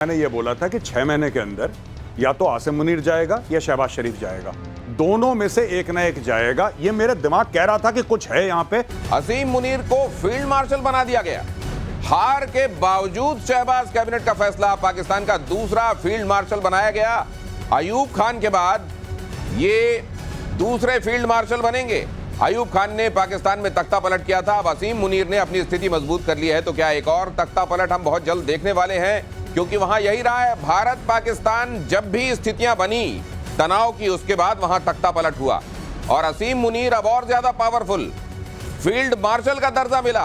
मैंने ये बोला था कि 6 महीने के अंदर या तो आसिम मुनीर जाएगा या शहबाज शरीफ जाएगा, दोनों में से एक ना एक जाएगा। ये मेरे दिमाग कह रहा था कि कुछ है यहाँ पे। असीम मुनीर को फील्ड मार्शल बना दिया गया। हार के बावजूद शहबाज कैबिनेट का फैसला, पाकिस्तान का दूसरा फील्ड मार्शल बनाया गया। अयूब खान के बाद ये दूसरे फील्ड मार्शल बनेंगे। अयूब खान ने पाकिस्तान में तख्ता पलट किया था, अब असीम मुनीर ने अपनी स्थिति मजबूत कर ली है। तो क्या एक और तख्ता पलट हम बहुत जल्द देखने वाले हैं? क्योंकि वहां यही रहा है, भारत पाकिस्तान जब भी स्थितियां बनी तनाव की, उसके बाद वहां तख्ता पलट हुआ और असीम मुनीर अब और ज्यादा पावरफुल, फील्ड मार्शल का दर्जा मिला।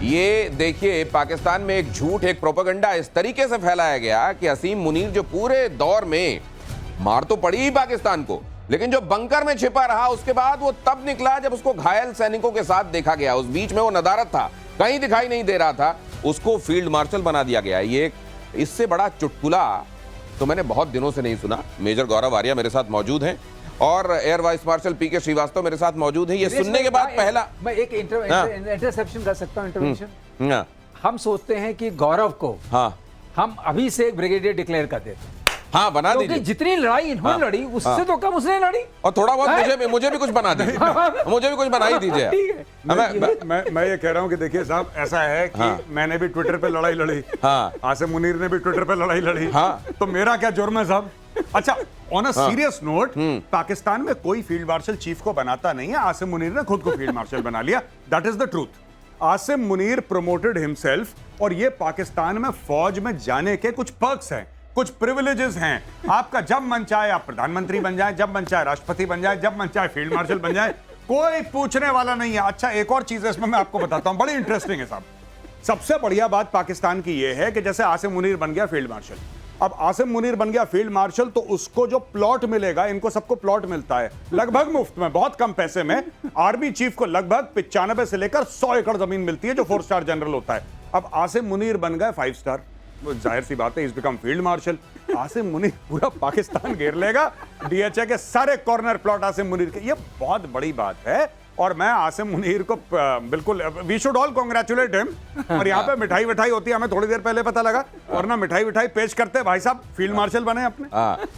ये देखिए, पाकिस्तान में एक झूठ, एक प्रोपेगेंडा इस तरीके से फैलाया गया कि असीम मुनीर जो पूरे दौर में मार तो पड़ी ही पाकिस्तान को, लेकिन जो बंकर में छिपा रहा उसके बाद वो तब निकला जब उसको घायल सैनिकों के साथ देखा गया। उस बीच में वो नदारत था, कहीं दिखाई नहीं दे रहा था, उसको फील्ड मार्शल बना दिया गया। ये इससे बड़ा चुटकुला तो मैंने बहुत दिनों से नहीं सुना। मेजर गौरव आर्या मेरे साथ मौजूद हैं और एयर वाइस मार्शल पीके श्रीवास्तव मेरे साथ मौजूद हैं। ये सुनने के बाद पहला मैं एक इंटरसेप्शन कर सकता हूं, इंटरवेंशन। हम सोचते हैं कि गौरव को हम अभी से एक ब्रिगेडियर डिक्लेयर कर देते हैं। बना दीजिए। जितनी लड़ाई इन्होंने लड़ी उससे तो कम उसने लड़ी, और थोड़ा बहुत मुझे भी कुछ बना दीजिए। मुझे भी कुछ बना ही दीजिए। ठीक है। मैं ये कह रहा हूँ कि देखिए साहब, ऐसा है कि मैंने भी ट्विटर पे लड़ाई लड़ी, आसिम मुनीर ने भी ट्विटर पे लड़ाई लड़ी, तो मेरा क्या जुर्म है साहब? अच्छा, on a serious note, Pakistan में कोई फील्ड मार्शल चीफ को बनाता नहीं है, आसिम मुनीर ने खुद को फील्ड मार्शल बना लिया। That is the truth. Asim Munir promoted himself, और ये पाकिस्तान में फौज में जाने के कुछ पर्क्स हैं, कुछ प्रिविलेजेस हैं। आपका जब मन चाहे आप प्रधानमंत्री बन जाए, जब मन चाहे राष्ट्रपति बन जाए, जब मन चाहे फील्ड मार्शल बन जाए, कोई पूछने वाला नहीं है। अच्छा, एक और चीज इसमें मैं आपको बताता हूं, बड़ी इंटरेस्टिंग है साहब। सबसे बढ़िया बात पाकिस्तान की यह है कि जैसे आसिम मुनीर बन गया फील्ड मार्शल, अब आसिम मुनीर बन गया फील्ड मार्शल, तो उसको जो प्लॉट मिलेगा, इनको सबको प्लॉट मिलता है लगभग मुफ्त में, बहुत कम पैसे में। आर्मी चीफ को लगभग 95 से लेकर 100 एकड़ जमीन मिलती है, जो 4 स्टार जनरल होता है। अब आसिम मुनीर बन गए 5 स्टार, जाहिर सी बात है, is become field marshal. Asim Munir पूरा पाकिस्तान घेर लेगा, डीएचए के सारे कॉर्नर प्लॉट आसिम मुनीर के। ये बहुत बड़ी बात है और मैं आसिम मुनीर को बिल्कुल, we should all congratulate him. और यहाँ पे मिठाई विठाई होती है, हमें थोड़ी देर पहले पता लगा, और ना मिठाई विठाई पेश करते भाई साहब, फील्ड मार्शल बने अपने।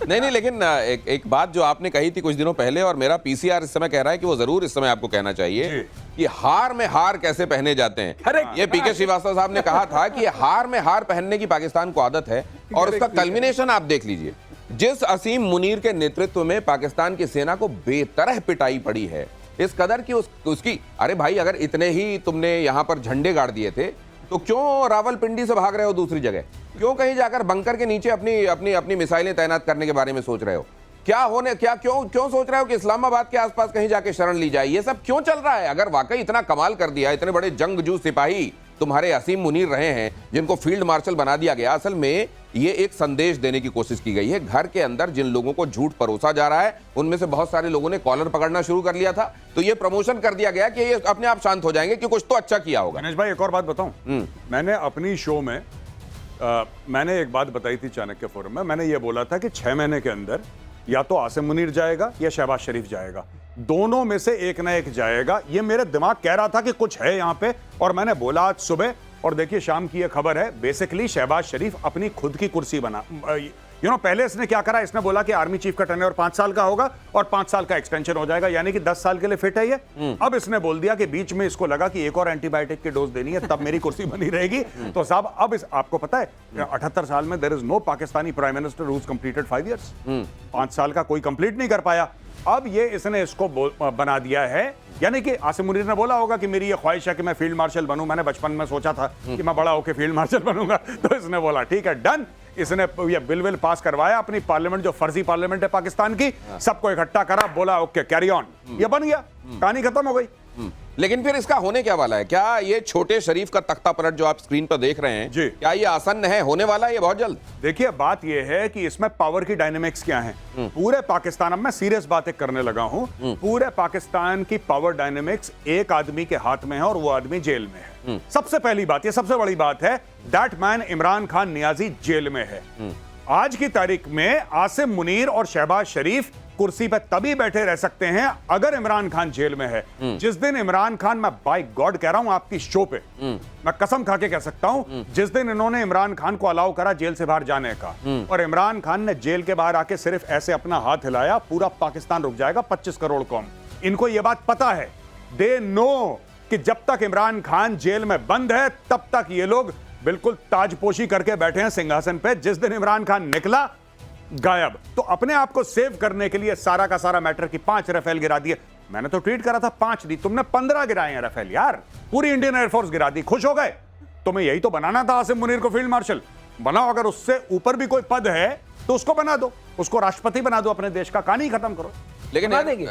नहीं, लेकिन एक बात जो आपने कही थी कुछ दिनों पहले, और मेरा पीसीआर इस समय कह रहा है कि वो जरूर इस समय आपको कहना चाहिए कि हार में हार कैसे पहने जाते हैं। ये पीके श्रीवास्तव साहब ने कहा था कि हार में हार पहनने की पाकिस्तान को आदत है, और उसका कल्मिनेशन आप देख लीजिए। जिस असीम मुनीर के नेतृत्व में पाकिस्तान की सेना को बेतरह पिटाई पड़ी है, इस कदर की उसकी, अरे भाई, अगर इतने ही तुमने यहां पर झंडे गाड़ दिए थे तो क्यों रावलपिंडी से भाग रहे हो दूसरी जगह? क्यों कहीं जाकर बंकर के नीचे अपनी मिसाइलें तैनात करने के बारे में सोच रहे हो? क्यों सोच रहे हो कि इस्लामाबाद के आसपास कहीं जाके शरण ली जाए? ये सब क्यों चल रहा है? अगर वाकई इतना कमाल कर दिया, इतने बड़े जंगजू सिपाही तुम्हारे असीम मुनीर रहे हैं, जिनको फील्ड मार्शल बना दिया गया, असल में ये एक संदेश देने की कोशिश की गई है। घर के अंदर जिन लोगों को झूठ परोसा जा रहा है, उनमें से बहुत सारे लोगों ने कॉलर पकड़ना शुरू कर लिया था, तो ये प्रमोशन कर दिया गया कि ये अपने आप शांत हो जाएंगे कि कुछ तो अच्छा किया होगा। गणेश भाई, एक और बात बताऊं, मैंने अपनी शो में मैंने एक बात बताई थी चाणक्य फोरम में। मैंने ये बोला था कि 6 महीने के अंदर या तो आसिम मुनीर जाएगा या शहबाज शरीफ जाएगा, दोनों में से एक ना एक जाएगा। ये मेरे दिमाग कह रहा था कि कुछ है यहाँ पे, और मैंने बोला आज सुबह, और देखिए शाम की ये खबर है। बेसिकली शहबाज शरीफ अपनी खुद की कुर्सी बना, पहले इसने क्या करा, इसने बोला कि आर्मी चीफ का टेन्योर 5 साल का होगा और 5 साल का एक्सटेंशन हो जाएगा, यानी कि 10 साल के लिए फिट है ये। अब इसने बोल दिया कि बीच में इसको लगा कि एक और एंटीबायोटिक की डोज देनी है, तब मेरी कुर्सी बनी रहेगी। तो साहब, अब आपको पता है 78 साल में there is no Pakistani prime minister who has completed 5 years. 5 साल का कोई कंप्लीट नहीं कर पाया। अब ये इसने इसको बना दिया है, यानी कि आसिम मुनीर ने बोला होगा कि मेरी ये ख्वाहिश है कि मैं फील्ड मार्शल बनूं, मैंने बचपन में सोचा था कि मैं बड़ा होकर फील्ड मार्शल बनूंगा, तो इसने बोला ठीक है, डन। इसने ये बिल पास करवाया, अपनी पार्लियामेंट, जो फर्जी पार्लियामेंट है पाकिस्तान की, सबको इकट्ठा करा, बोला ओके कैरी ऑन, ये बन गया, कहानी खत्म हो गई। लेकिन फिर इसका होने क्या वाला है? क्या ये छोटे शरीफ का तख्ता पलट जो आप स्क्रीन पर देख रहे हैं, जी, क्या ये आसन्न है, होने वाला है ये बहुत जल्द? देखिए, बात ये है कि इसमें पावर की डायनेमिक्स क्या है। पूरे पाकिस्तान, अब मैं सीरियस बातें करने लगा हूं, पूरे पाकिस्तान की पावर डायनेमिक्स एक आदमी के हाथ में है, और वो आदमी जेल में है। सबसे पहली बात, ये सबसे बड़ी बात है, that man Imran Khan Niazi jail में है। आज की तारीख में आसिम मुनीर और शहबाज शरीफ कुर्सी पे तभी बैठे रह सकते हैं अगर इमरान खान जेल में है। जिस दिन इमरान खान, मैं बाय गॉड कह रहा हूं आपकी शो पे, मैं कसम खा के कह सकता हूं, जिस दिन इन्होंने इमरान खान को अलाउ करा जेल से बाहर जाने का और इमरान खान ने जेल के बाहर आके सिर्फ ऐसे अपना हाथ हिलाया, पूरा पाकिस्तान रुक जाएगा। 25 करोड़ कौम, इनको यह बात पता है, दे नो कि जब तक इमरान खान जेल में बंद है तब तक ये लोग बिल्कुल ताजपोशी करके बैठे हैं सिंहासन पे। जिस दिन इमरान खान निकला, गायब। तो अपने आप को सेव करने के लिए सारा का सारा मैटर की 5 राफेल गिरा दिए। मैंने तो ट्वीट करा था 5 दी, तुमने 15 गिराए हैं राफेल यार, पूरी इंडियन एयरफोर्स गिरा दी। खुश हो गए? तुम्हें यही तो बनाना था आसिम मुनीर को फील्ड मार्शल बनाओ। अगर उससे ऊपर भी कोई पद है तो उसको बना दो, उसको राष्ट्रपति बना दो अपने देश का, कहानी खत्म करो।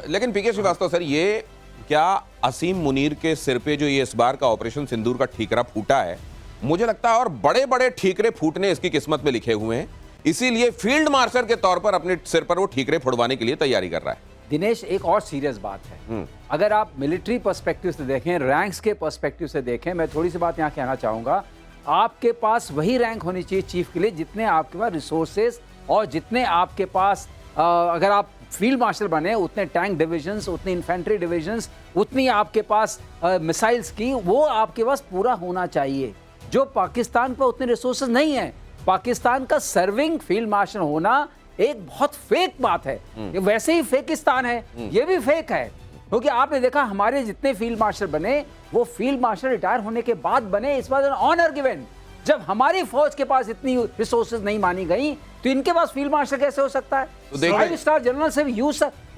लेकिन पीके श्रीवास्तव सर, ये क्या असीम मुनीर के सिर पे जो ये इस बार का ऑपरेशन सिंदूर का ठीकरा फूटा है, मुझे लगता है और बड़े बड़े ठीकरे फूटने इसकी किस्मत में लिखे हुए हैं, इसीलिए फील्ड मार्शल के तौर पर अपने सिर पर वो ठीकरे फुड़वाने के लिए तैयारी कर रहा है। दिनेश, एक और सीरियस बात है, अगर आप मिलिट्री पर्सपेक्टिव से देखें, रैंक्स के पर्सपेक्टिव से देखें, मैं थोड़ी सी बात यहां कहना चाहूंगा। आपके पास वही रैंक होनी चाहिए चीफ के लिए जितने आपके पास रिसोर्सेज और जितने आपके पास, अगर आप फील्ड मार्शल बने, उतने टैंक डिविजन्स, उतनी इन्फेंट्री डिविजन्स, उतनी आपके पास मिसाइल्स की, वो आपके पास पूरा होना चाहिए। जो पाकिस्तान पर उतने रिसोर्सेज नहीं है। पाकिस्तान का सर्विंग फील्ड मार्शल होना एक बहुत फेक बात है। ये वैसे ही फेकिस्तान है, ये भी फेक है, क्योंकि आपने देखा हमारे जितने फील्ड मार्शल बने वो फील्ड मार्शल रिटायर होने के बाद बने। इस बार ऑनर गिवन। जब हमारी फौज के पास इतनी रिसोर्सेज नहीं मानी गई तो इनके पास फील्ड मार्शल कैसे हो सकता है? 5 स्टार जनरल से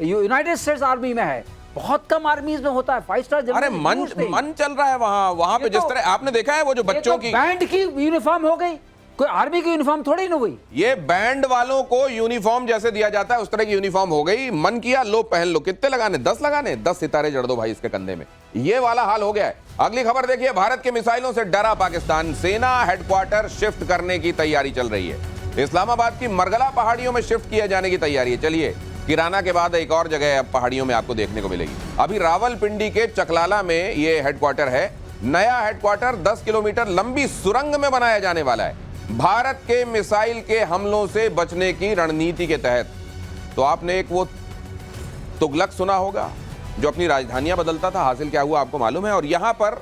यूनाइटेड स्टेट्स आर्मी में है, बहुत कम आर्मीज में होता है 5 स्टार जनरल। अरे मन चल रहा है वहां पे, जिस तरह आपने देखा है वो जो बच्चों की बैंड की यूनिफॉर्म हो गई, कोई आर्मी की यूनिफॉर्म थोड़ी ना हुई। ये बैंड वालों को यूनिफॉर्म जैसे दिया जाता है उस तरह की यूनिफॉर्म हो गई। मन किया लो पहन लो। कितने लगाने? 10 लगाने, 10 सितारे जड़ दो भाई इसके कंधे में। ये वाला हाल हो गया है। अगली खबर देखिए, भारत के मिसाइलों से डरा पाकिस्तान, सेना हेडक्वार्टर शिफ्ट करने की तैयारी चल रही है। इस्लामाबाद की मरगला पहाड़ियों में शिफ्ट किए जाने की तैयारी है। चलिए, किराना के बाद एक और जगह अब पहाड़ियों में आपको देखने को मिलेगी। अभी रावलपिंडी के चकलाला में ये हेडक्वार्टर है। नया हेडक्वार्टर 10 किलोमीटर लंबी सुरंग में बनाया जाने वाला है, भारत के मिसाइल के हमलों से बचने की रणनीति के तहत। तो आपने एक वो तुगलक सुना होगा जो अपनी राजधानियां बदलता था, हासिल क्या हुआ आपको मालूम है। और यहां पर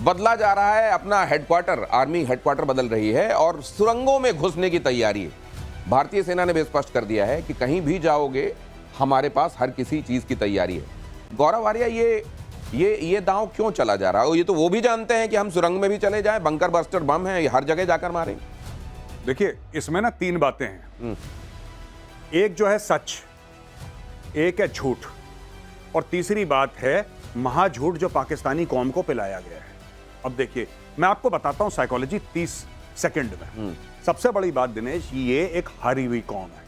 बदला जा रहा है अपना हेडक्वार्टर, आर्मी हेडक्वार्टर बदल रही है और सुरंगों में घुसने की तैयारी है। भारतीय सेना ने भी स्पष्ट कर दिया है कि कहीं भी जाओगे हमारे पास हर किसी चीज की तैयारी है। गौरव आर्या, ये दांव क्यों चला जा रहा है? ये तो वो भी जानते हैं कि हम सुरंग में भी चले जाएं, बंकर बस्टर बम है, हर जगह जाकर मारेंगे। देखिए, इसमें ना 3 बातें हैं। एक जो है सच, एक है झूठ, और तीसरी बात है महाझूठ जो पाकिस्तानी कौम को पिलाया गया है। अब देखिए, मैं आपको बताता हूं साइकोलॉजी 30 सेकंड में। सबसे बड़ी बात दिनेश, ये एक हारी हुई कौम है।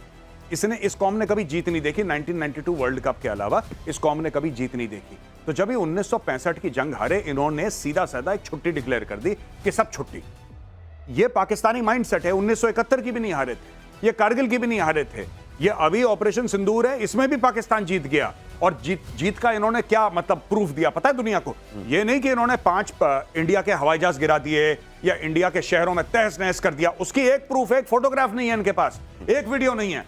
इस कौम ने कभी जीत नहीं देखी। 1992 वर्ल्ड कप के अलावा इस कौम ने कभी जीत नहीं देखी। तो जब ये 1965 की जंग हारे, इन्होंने सीधा साधा एक छुट्टी डिक्लेयर कर दी कि सब छुट्टी। ये पाकिस्तानी माइंडसेट है। 1971 की भी नहीं हारे थे, ये कारगिल की भी नहीं हारे थे, ये अभी ऑपरेशन सिंदूर है, इसमें भी पाकिस्तान जीत गया। और जीत का इन्होंने क्या मतलब प्रूफ दिया पता है दुनिया को? ये नहीं कि इन्होंने 5 इंडिया के हवाई जहाज गिरा दिए या इंडिया के शहरों में तहस नहस कर दिया। उसकी एक प्रूफ, एक फोटोग्राफ नहीं है इनके पास, एक वीडियो नहीं है।